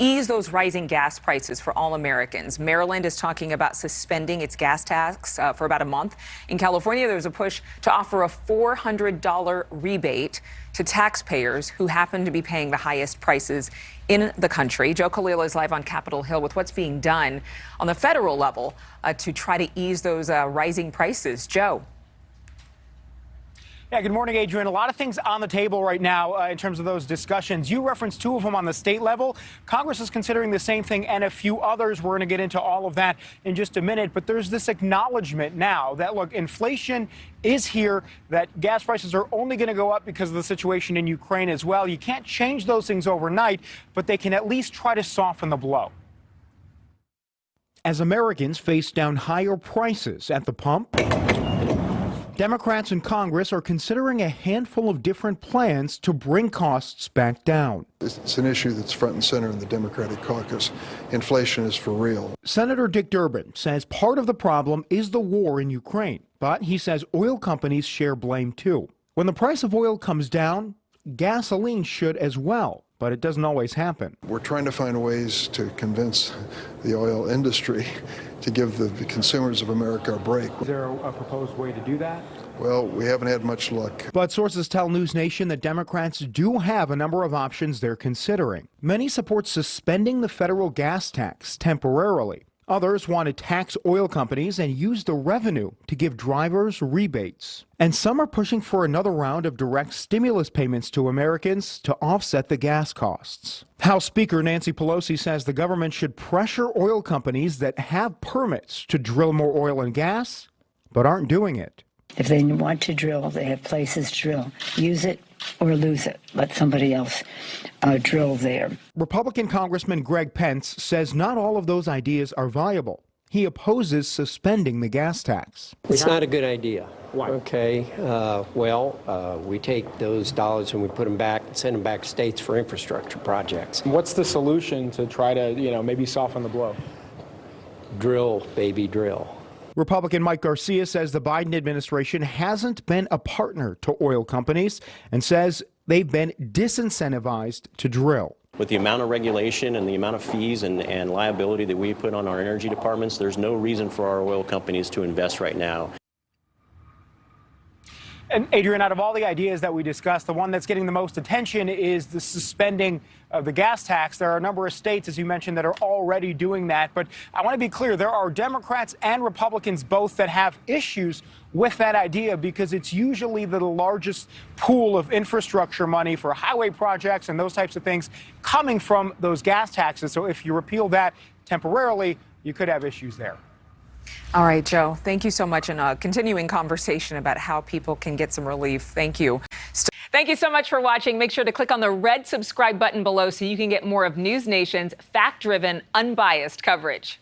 ease those rising gas prices for all Americans. Maryland is talking about suspending its gas tax for about a month. In California, there's a push to offer a $400 rebate to taxpayers who happen to be paying the highest prices in the country. Joe Khalil is live on Capitol Hill with what's being done on the federal level to try to ease those rising prices. Joe. Yeah, good morning, Adrian. A lot of things on the table right now in terms of those discussions. You referenced two of them on the state level. Congress is considering the same thing and a few others. We're going to get into all of that in just a minute. But there's this acknowledgement now that, look, inflation is here, that gas prices are only going to go up because of the situation in Ukraine as well. You can't change those things overnight, but they can at least try to soften the blow. As Americans face down higher prices at the pump, Democrats in Congress are considering a handful of different plans to bring costs back down. It's an issue that's front and center in the Democratic caucus. Inflation is for real. Senator Dick Durbin says part of the problem is the war in Ukraine, but he says oil companies share blame too. When the price of oil comes down, gasoline should as well, but it doesn't always happen. We're trying to find ways to convince the oil industry to give the consumers of America a break. Is there a proposed way to do that? Well, we haven't had much luck. But sources tell NewsNation that Democrats do have a number of options they're considering. Many support suspending the federal gas tax temporarily. Others want to tax oil companies and use the revenue to give drivers rebates. And some are pushing for another round of direct stimulus payments to Americans to offset the gas costs. House Speaker Nancy Pelosi says the government should pressure oil companies that have permits to drill more oil and gas, but aren't doing it. If they want to drill, they have places to drill. Use it or lose it. Let somebody else drill there. Republican Congressman Greg Pence says not all of those ideas are viable. He opposes suspending the gas tax. It's not a good idea. Why? Okay. We take those dollars and we put them back and send them back to states for infrastructure projects. What's the solution to try to, maybe soften the blow? Drill, baby, drill. Republican Mike Garcia says the Biden administration hasn't been a partner to oil companies and says they've been disincentivized to drill. With the amount of regulation and the amount of fees and liability that we put on our energy departments, there's no reason for our oil companies to invest right now. And Adrian, out of all the ideas that we discussed, the one that's getting the most attention is the suspending of the gas tax. There are a number of states, as you mentioned, that are already doing that. But I want to be clear, there are Democrats and Republicans both that have issues with that idea because it's usually the largest pool of infrastructure money for highway projects and those types of things coming from those gas taxes. So if you repeal that temporarily, you could have issues there. All right, Joe, thank you so much. And a continuing conversation about how people can get some relief. Thank you. Thank you so much for watching. Make sure to click on the red subscribe button below so you can get more of NewsNation's fact-driven, unbiased coverage.